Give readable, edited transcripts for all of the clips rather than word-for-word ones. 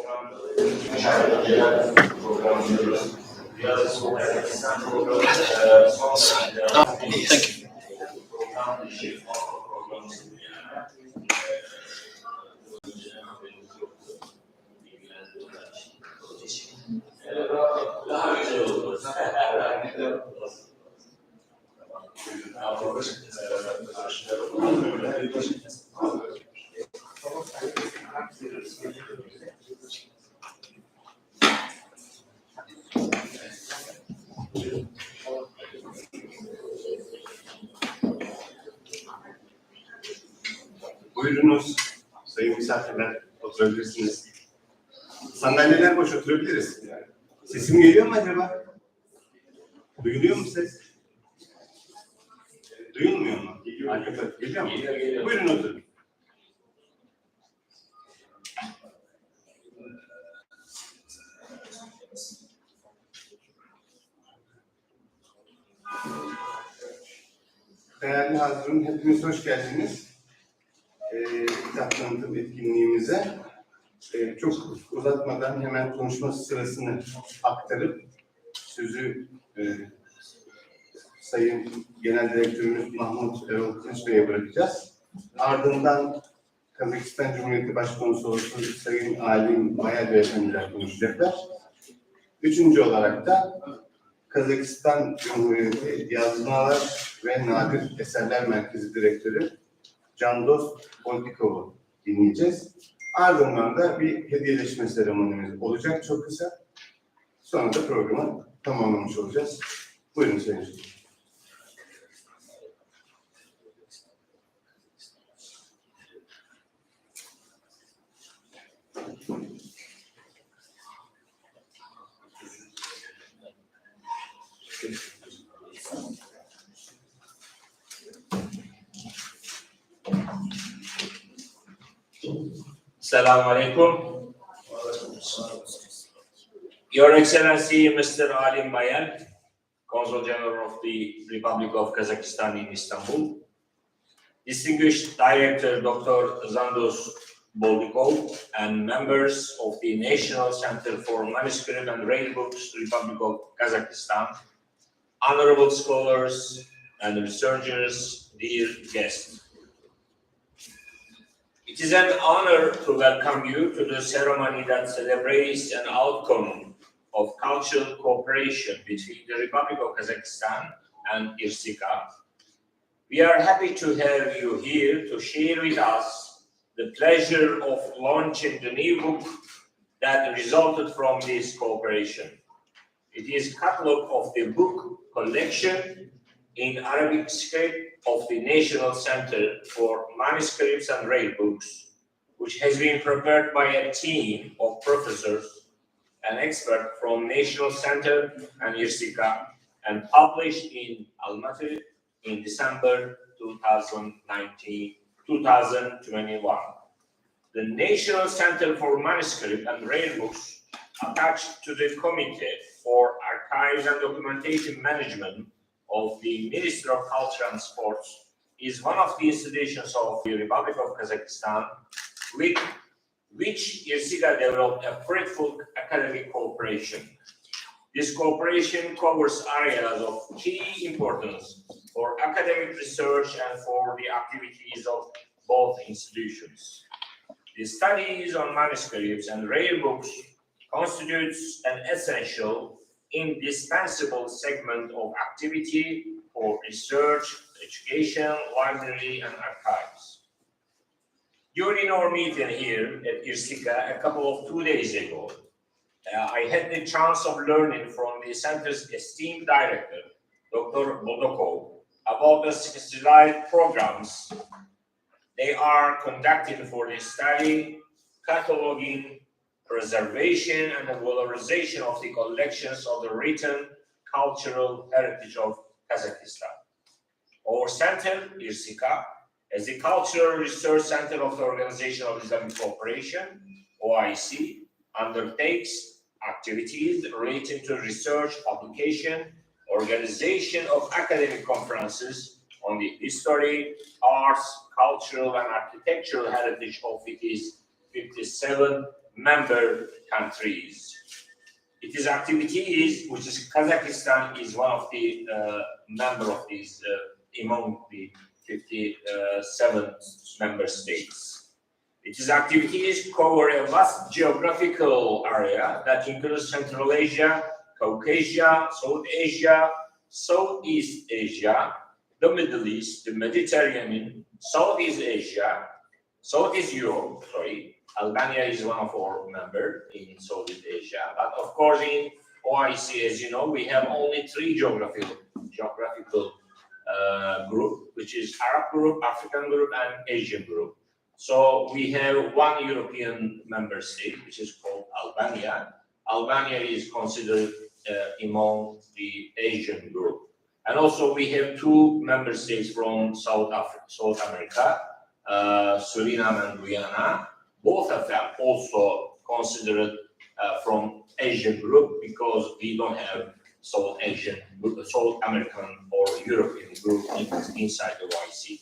Thank you. Buyurunuz sayın misafirler, oturabilirsiniz. Sandalyeler boş, oturabiliriz. Sesim geliyor mu acaba? Duyuluyor mu ses? Duyulmuyor mu? Geliyor mu? Buyurun oturun. Değerli hazırın, hepiniz hoş geldiniz. Kitap tanıtım etkinliğimize. Çok uzatmadan hemen konuşma sırasını aktarıp sözü Sayın Genel Direktörümüz Mahmut Erol Kılıç Bey'e bırakacağız. Ardından Kazakistan Cumhuriyeti Başkonsolosu Sayın Alim Mayal Beyefendiler konuşacaklar. Üçüncü olarak da Kazakistan Cumhuriyeti Yazmalar ve Nadir Eserler Merkezi Direktörü Candost Boltikov'u dinleyeceğiz. Ardından da bir hediyeleşme seremonimiz olacak çok kısa. Sonra da programı tamamlamış olacağız. Buyurun Sayın. Assalamu alaikum. Your Excellency, Mr. Alim Mayal, Consul General of the Republic of Kazakhstan in Istanbul, Distinguished Director Dr. Zandos Boldikov, and members of the National Center for Manuscripts and Rare Books, Republic of Kazakhstan, honorable scholars and researchers, dear guests. It is an honor to welcome you to the ceremony that celebrates an outcome of cultural cooperation between the Republic of Kazakhstan and IRCICA. We are happy to have you here to share with us the pleasure of launching the new book that resulted from this cooperation. It is a catalogue of the book collection in Arabic script of the National Center for Manuscripts and Rare Books, which has been prepared by a team of professors and experts from National Center and IRCICA and published in Almaty in December 2021. The National Center for Manuscripts and Rare Books, attached to the Committee for Archives and Documentation Management of the Ministry of Culture and Sports, is one of the institutions of the Republic of Kazakhstan with which IRCICA developed a fruitful academic cooperation. This cooperation covers areas of key importance for academic research and for the activities of both institutions. The studies on manuscripts and rare books constitutes an essential, indispensable segment of activity for research, education, library, and archives. During our meeting here at IRCICA a couple of 2 days ago, I had the chance of learning from the center's esteemed director, Dr. Boldikov, about the specialized programs they are conducting for the study, cataloging, preservation, and the valorization of the collections of the written cultural heritage of Kazakhstan. Our center, IRCICA, as the Cultural Research Center of the Organization of Islamic Cooperation, OIC, undertakes activities relating to research, publication, organization of academic conferences on the history, arts, cultural, and architectural heritage of its 57 member countries. It is activities which is Kazakhstan is one of the member of these among the 57 member states. Its activities cover a vast geographical area that includes Central Asia, Caucasia, South Asia, Southeast Asia, the Middle East, the Mediterranean, Southeast Asia, Southeast Europe, Albania is one of our members in Southeast Asia. But of course in OIC, as you know, we have only 3 geographical group, which is Arab group, African group, and Asian group. So we have 1 European member state, which is called Albania. Albania is considered among the Asian group. And also we have 2 member states from South America, Suriname and Guyana. Both of them also considered from Asian group because we don't have South American or European group inside the OIC.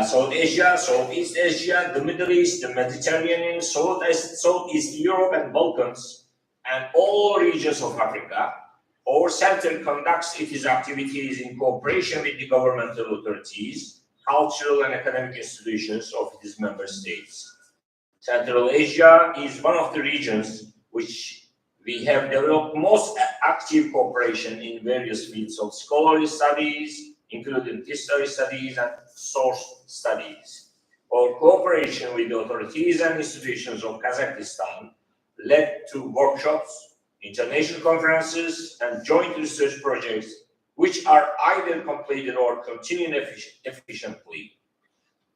South Asia, Southeast Asia, the Middle East, the Mediterranean, Southeast Europe and Balkans, and all regions of Africa. Our center conducts its activities in cooperation with the governmental authorities, cultural and academic institutions of its member states. Central Asia is one of the regions which we have developed most active cooperation in various fields of scholarly studies, including history studies and source studies. Our cooperation with the authorities and institutions of Kazakhstan led to workshops, international conferences, and joint research projects which are either completed or continuing efficiently.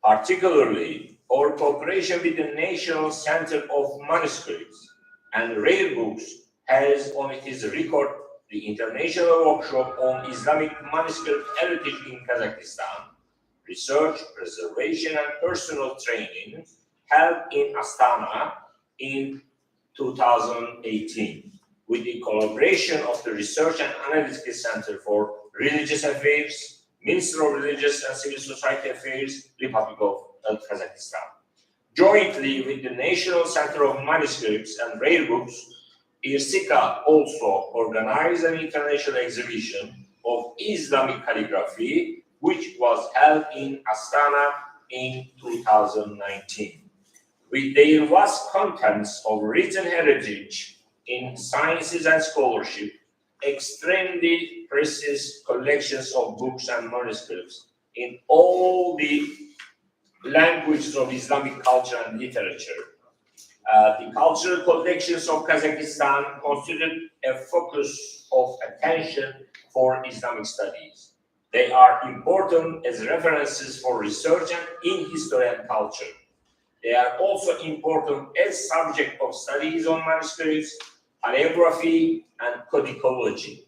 Particularly, our cooperation with the National Center of Manuscripts and Rare Books has on its record the International Workshop on Islamic Manuscript Heritage in Kazakhstan, research, preservation, and personal training held in Astana in 2018. With the collaboration of the Research and Analytical Center for Religious Affairs, Ministry of Religious and Civil Society Affairs, Republic of Kazakhstan. Jointly with the National Center of Manuscripts and Rare Books, IRCICA also organized an international exhibition of Islamic calligraphy, which was held in Astana in 2019. With their vast contents of written heritage in sciences and scholarship, extremely precious collections of books and manuscripts in all the languages of Islamic culture and literature. The cultural collections of Kazakhstan considered a focus of attention for Islamic studies. They are important as references for research in history and culture. They are also important as subject of studies on manuscripts, palaeography, and codicology.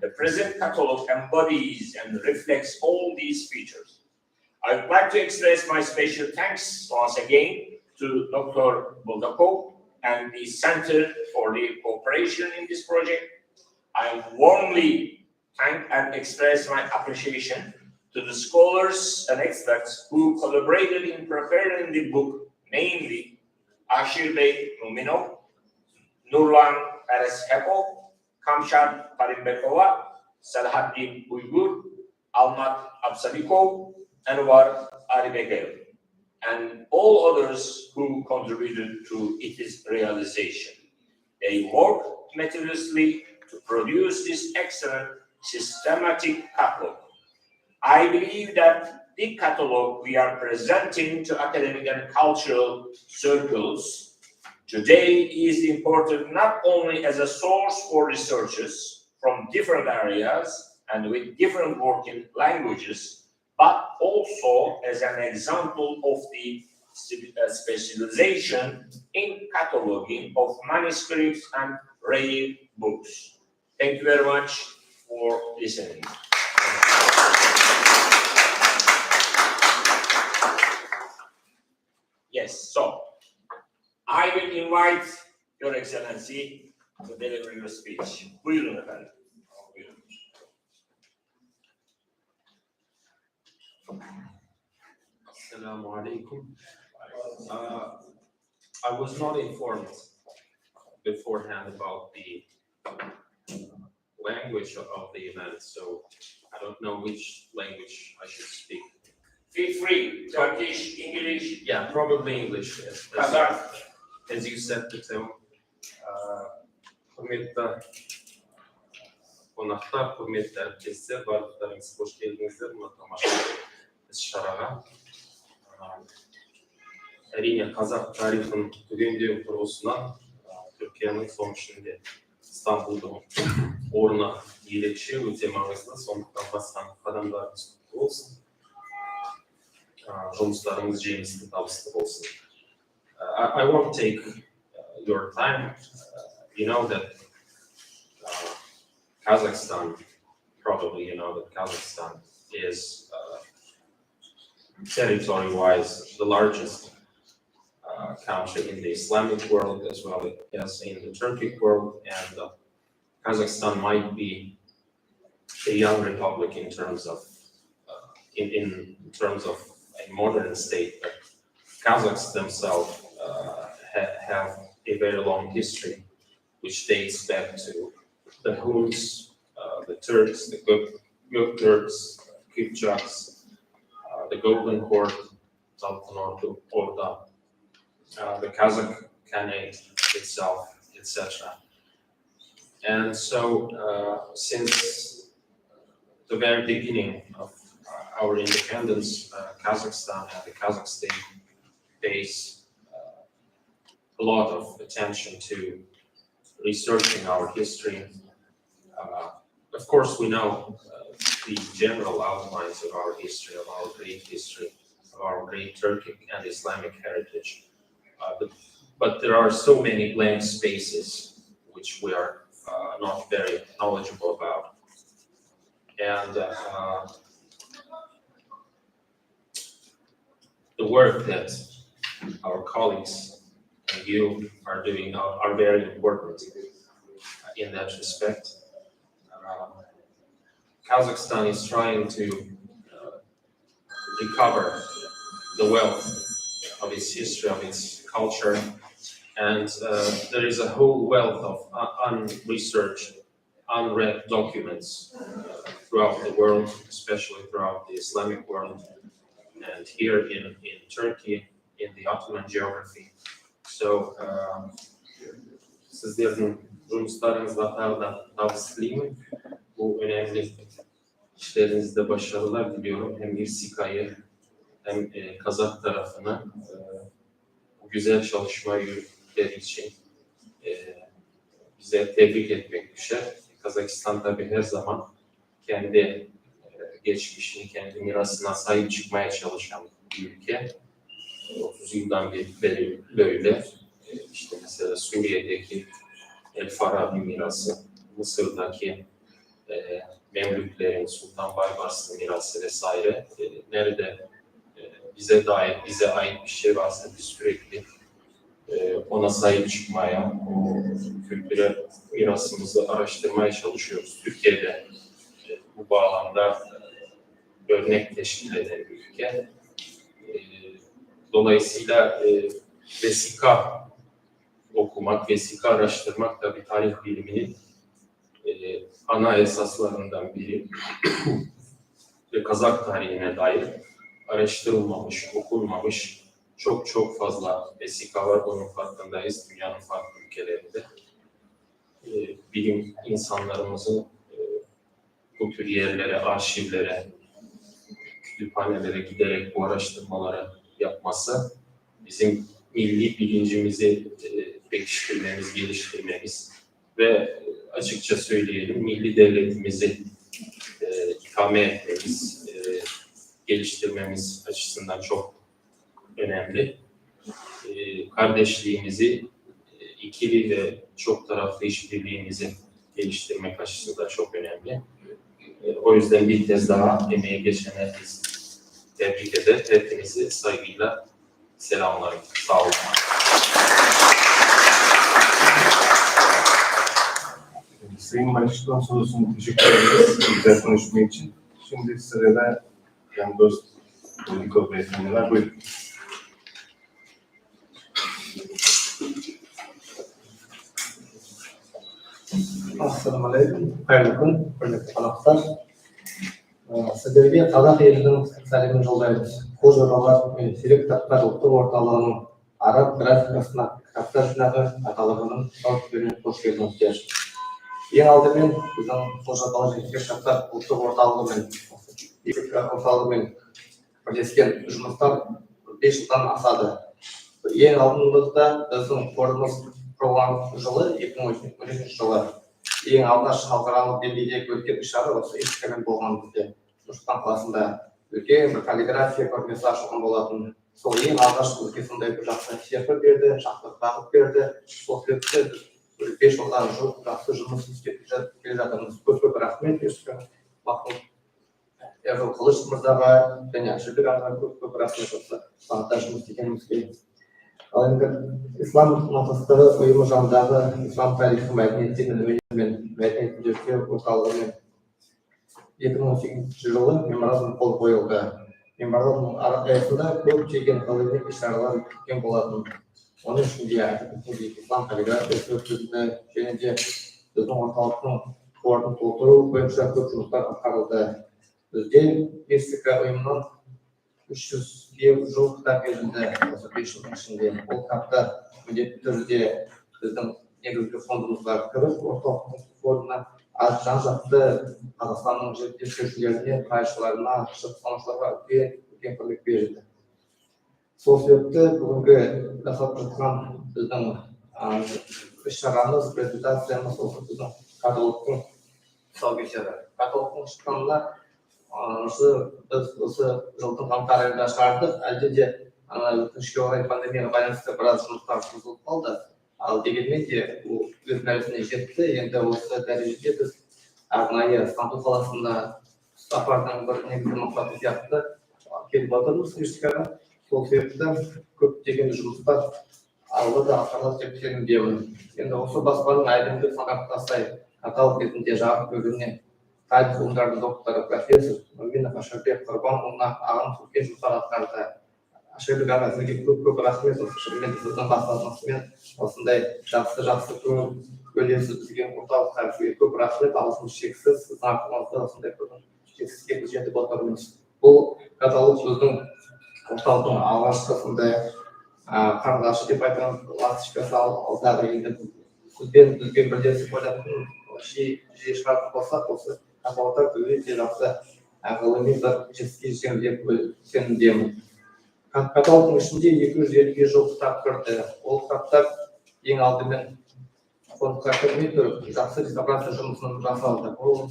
The present catalogue embodies and reflects all these features. I would like to express my special thanks once again to Dr. Buldakov and the Center for the cooperation in this project. I warmly thank and express my appreciation to the scholars and experts who collaborated in preparing the book, namely Ashir Bey Numinov, Nurlan Peres-Hepo, Kamshad Parimbekova, Salahaddin Uygur, Almat Absalikov, Anwar Aribegel, and all others who contributed to its realization. They worked meticulously to produce this excellent systematic catalog. I believe that the catalog we are presenting to academic and cultural circles today is important not only as a source for researchers from different areas and with different working languages, but also as an example of the specialization in cataloging of manuscripts and rare books. Thank you very much for listening. Yes, so I will invite Your Excellency to deliver your speech. Buyurun efendim. Buyurun. Assalamu alaikum. I was not informed beforehand about the language of the event, so I don't know which language I should speak. Feel free, Turkish, English. Yeah, probably English. Kazakh. As you said, Tüm, kıymetli konaklar, kıymetli herkese, varlıklarınız hoş geldiniz. Әрине, қазақ тарихын түгендеу тұрғысынан Түркияның соңында Стамбулдың орны ерекше, өте маңызды, сондықтан басқан қадамдарыңыз құтты болсын. Жұмыстарыңыз жемісті, табысты болсын. I won't take your time. You know that Kazakhstan, probably you know that Kazakhstan is territory-wise the largest country in the Islamic world as well as in the Turkic world, and Kazakhstan might be a young republic in terms of in terms of a modern state, but Kazakhs themselves have a very long history, which dates back to the Huns, the Turks, the Gök Turks, Kypchaks, the Golden Horde, Saltanat Orda, the Kazakh Khanate itself, etc. And so, since the very beginning of our independence, Kazakhstan and the Kazakh state pays a lot of attention to researching our history. Of course, we know the general outlines of our history, of our great Turkic and Islamic heritage. But there are so many blank spaces which we are not very knowledgeable about. And the work that our colleagues and you are doing are very important in that respect. Kazakhstan is trying to recover the wealth of its history, of its culture, and there is a whole wealth of unresearched, unread documents throughout the world, especially throughout the Islamic world, and here in Turkey, in the Ottoman geography. So, sizlerin жұмыстарыңızda табыс тілеймін. Bu önemli işlerinizde başarılar diliyorum. Hem IRCICA'yı hem Kazak tarafına bu güzel çalışmayı yürüttükleri için bize tebrik etmek düşer. Kazakistan tabii her zaman kendi geçmişini, kendi mirasına sahip çıkmaya çalışan bir ülke. 30 yıldan beri böyle. İşte mesela Suriye'deki El Farabi mirası, Mısır'daki Memlüklerin, Sultan Baybars'ın mirası vesaire. Nerede bize ait bir şey varsa biz sürekli ona sahip çıkmaya, o kültürel mirasımızı araştırmaya çalışıyoruz. Türkiye'de bu bağlamda örnek teşkil eden bir ülke. Dolayısıyla vesika okumak, vesika araştırmak da bir tarih biliminin ana esaslarından biri. Ve Kazak tarihine dair araştırılmamış, okunmamış çok fazla vesika var. Bunun farkındayız dünyanın farklı ülkelerinde. Bilim insanlarımızın bu tür yerlere, arşivlere, kütüphanelere giderek bu araştırmaları yapması bizim milli bilincimizi pekiştirmemiz, geliştirmemiz ve açıkça söyleyelim milli devletimizi ikame etmemiz, geliştirmemiz açısından çok önemli. Kardeşliğimizi, ikili ve çok taraflı işbirliğimizi geliştirmek açısından çok önemli. O yüzden bir kez daha emeği geçen herkesi tebrik eder. Hepinizi saygıyla selamlarım. Sağ olun. Sayın Başkonsolos'un teşekkür ederiz güzel konuşma için. Şimdi sırada dost Niko Beyefendi var. Buyurun. Ассалаумағалейкум, қайырлы күн, құрметті қонақтар. Сіздерге қазақ елінің сәлемін жолдаймыз. Бұл жобалар мен сирек кітаптар ұлттық орталығының араб графикасына кітаптар жинағы каталогының тұсаукесеріне қош келдіңіздер. Ең алдымен біздің бұл жобалар мен сирек кітаптар ұлттық орталығымен бірлескен жұмыстар 5 жылдан асады. Ең алдымызда біздің қорымыз құрылған жылы 2013 жылы. Ең алғаш халықаралық деңгейдегі өткен іс-шара осы IRCICA болған бізде Нұр-Сұлтан қаласында үлкен бір каллиграфия көрмесі ашылған болатын. Сол ең алғаш бізге сондай бір жақсы серпін берді, жақсы бағыт берді. Сол себепті біз 5 жылдан жуық жақсы жұмыс істеп келе жатырмыз. Көп рахмет IRCICA Қылыш мырзаға және Әшірбек ағаға көп рахмет осы бағытта жұмыс істегенімізге. Ал енді ислам ынтымақтастығы ұйымы жанындағы ислам тарихы мәдениеті мен мәдениетін зерттеу орталығымен 2018 жылы меморандум қол қойылды. Меморандум аясында көптеген ғылыми іс-шаралар өткен болатын. Оның ішінде ислам каллиграфиясы өткізілді және де біздің орталықтың қорын толтыру бойынша көп жұмыстар атқарылды. Бізде IRCICA ұйымынан 300-ге жуық кітап берілді осы 5 жылдың ішінде. Ол кітаптар міндетті түрде біздің негізгі фондымызға кіріп, орталықтың фондына жан-жақты Қазақстанның зерттеушілеріне, қайыршыларына, шығармашыларға үлкен көмек берілді. Сол себепті бүгінгі жасап жатқан біздің іс-шарамыз, презентациямыз осы біздің каталогтың тұсаукесері. Каталогтың шыққанына біз осы жылдың қаңтар айында шығардық. Әлде де өкінішке орай пандемияға байланысты біраз жұмыстар созылып қалды. Ал дегенмен де ол өз мәресіне жетті. Енді осы дәрежеде біз арнайы Стамбул қаласында сапардың бір негізгі мақсаты сияқты келіп отырмыз IRCICA-ға. Сол себепті көптеген жұмыстар алда да атқарылады деп сенімдемін. Енді осы баспаның әлемдік сағаттасай каталог ретінде жарық көргеніне тарих ғылымдарының докторы профессор Маминов Әшірбек Құрбанұлына ағамыз үлкен жұмыстар атқарды. Әшірбек аға, сізге көп рахмет. Шынымен сіздің бастамасымен осындай жақсы көңілсіз бізге орталыққа көп рахмет. Алғысымыз шексіз. Сіздің арқылыңызда осындай жетістікке біз жетіп отырмыз. Бұл каталог біздің орталықтың алғашқы сондай қарлығашы деп айтқан ласточкасы алдағы енді сізбен бізбен бірлесіп ойлайтын жиі шығатын болсақ осы каталогтар өте жақсы ғылыми бір жетістікке жетеміз деп сенімдемін. Каталогтың ішінде 250-ге жуық кітап кірді. Ол кітаптар ең алдымен фондқа кірмей тұрып жақсы реставрация жұмысын жасалды. Бұл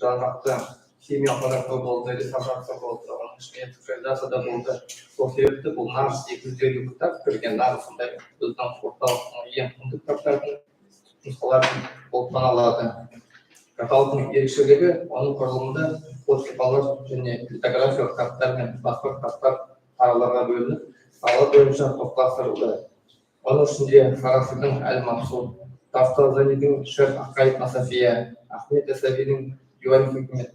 жан-жақты химиялық болды, реставрация болды, оның ішінде цифровизация да болды. Сол себепті бұл нағыз 250 кітап кірген, нағыз сондай біздің орталықтың ең құнды кітаптардың нұсқалары болып саналады. Каталогтың ерекшелігі оның құрылымында кодикалар және литографиялық кітаптар мен басқа кітаптар араларға бөлініп, сала бойынша топтастырылды. Оның ішінде Фарасидің Әл-Мабсуд, Тафтазанидің Шерх Ақайд Насафия, Ахмет Ясауидің Диуан Хикмет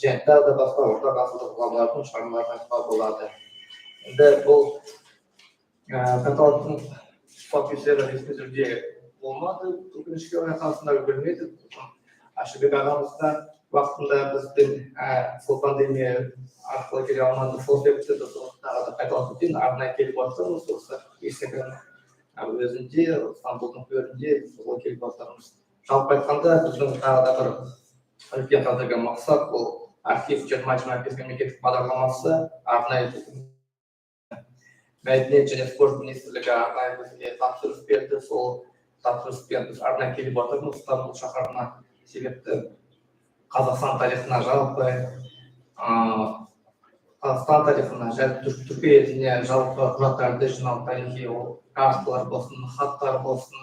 және тағы да басқа орта ғасырлық ғұламалардың шығармаларын айтуға болады. Енді бұл каталогтың тұсаукесері ресми түрде болмады, өкінішке орай қазақстанда үлгермеді. Әшірбек ағамыз да уақытында бізден сол пандемия арқылы келе алмады. Сол себепті біз тағы да қайталап өтейін, арнайы келіп отырмыз. Осы IRCICA-ның өзінде, Стамбулдың төрінде сол келіп отырмыз. Жалпы айтқанда біздің тағы да бір үлкен қазіргі мақсат бұл архив 2025 мемлекеттік бағдарламасы арнайы мәдениет және спорт министрлігі арнайы бізге тапсырыс берді. Сол тапсырыспен біз арнайы келіп отырмыз Стамбул шаһарына. Себепті Қазақстан тарихына жалпы Қазақстан тарихына түркі еліне жалпы құжаттарды жинау тарихи карталар болсын, хаттар болсын,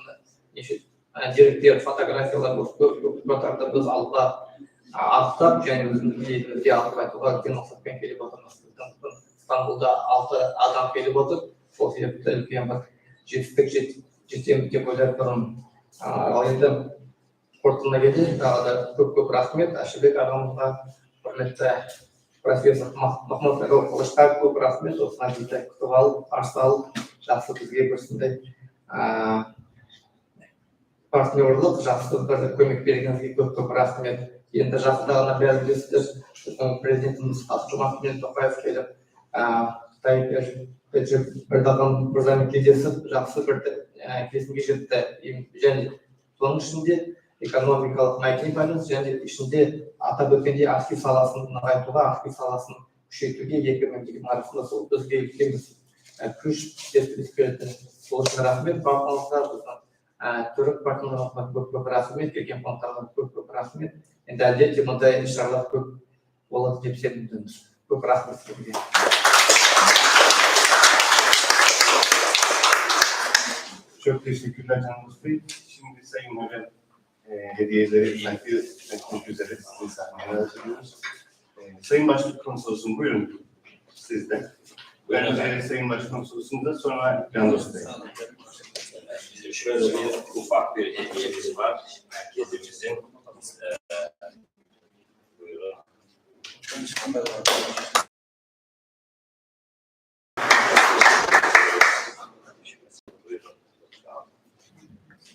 деректер, фотографиялар болсын, көп құжаттарды біз алға ақтап және өзіміздің елімізде алып айтуға үлкен мақсатпен келіп отырмыз. Стамбулда 6 адам келіп отыр. Сол себепті үлкен бір жетістік жетеміз деп ойлап тұрмын. Ал енді қорытындыға келейік, тағы да көп рахмет Әшірбек ағамызға, құрметті профессор Махмұд Қылышқа көп рахмет. Осына бізді күтіп алып, қарсы алып, жақсы бізге бір сондай партнерлық жақсы бір көмек бергеніңізге көп рахмет. Енді жақында ғана бәрі білесіздер, президентіміз қасым-жомарт тоқаев келіп Қытай Ердоған мырзамен кездесіп жақсы бір келісімге жетті. Және соның ішінде экономикалық мәдени байланыс және ішінде атап өткендей архив саласын нығайтуға, архив саласын күшейтуге екі мемлекеттің арасында сол бізге үлкен күш серпіліс беретін. Сол үшін рахмет барлығыңызға, біздің түрік партнерларына көп рахмет, келген қонақтарға көп рахмет. Енді әлбетте мұндай іс-шаралар көп болады деп сенімдіміз. Көп рахмет сізге. Çok teşekkürler Canımız Bey. Şimdi Sayın Hocam hediyeleri takdim etmek üzere sizi sahneye hazırlıyoruz. Sayın Başkonsolosum buyurun sizden. Önce Sayın Başkonsolosum da sonra Canımız Bey. Bizim şöyle bir ufak bir hediyemiz var. Merkezimizin. Buyurun.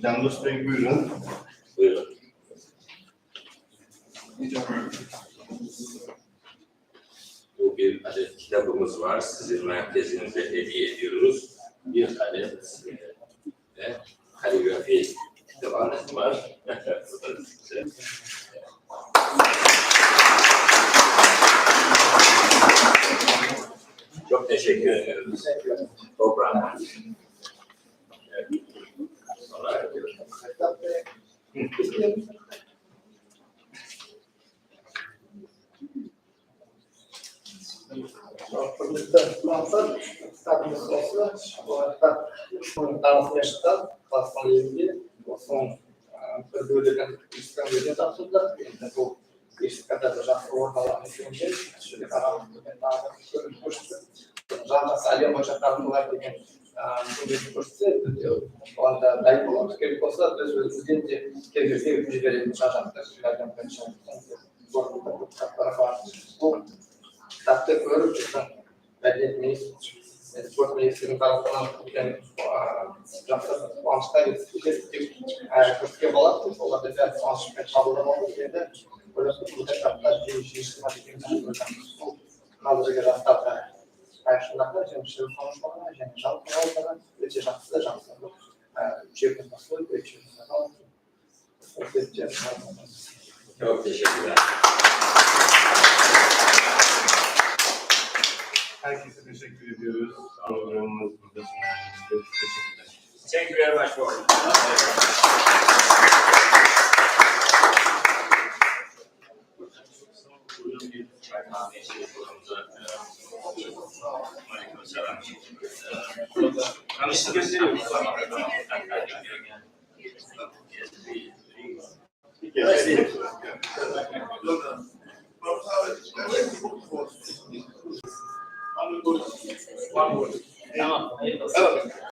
Canımız Bey buyurun. Buyurun. Bu bir adet kitabımız var. Sizin merkezinize hediye ediyoruz. Bir adet ve kaligrafi kitabımız var. Çok teşekkür ediyoruz. Toprağım. Sonra onda dayı olmamız gerek olsa biz özümüzden de kendimize öpücü verelim Chaghatay'dan konuşalım. Bu kitapta görüp çıkan medeniyetimiz, spor milisinin tarafından yaptığı kuançta yetiştirdik. Türkiye olarak da olabilir. Kuançta kabulden olduğu yerinde böyle bu kitaplar değiştirmek için kaldığı rastlarda karşılaştılar. Şimdi konuşmalar, yani şarkılar, ve çeşitli şarkılar. Çevrimiz nasıl, ve çevrimiz nasıl? çok teşekkürler. Herkese teşekkür ediyoruz. Programımız burada sona erdi. Teşekkürler. Thank you very much for Tanıştı gösteriyor. Tamam.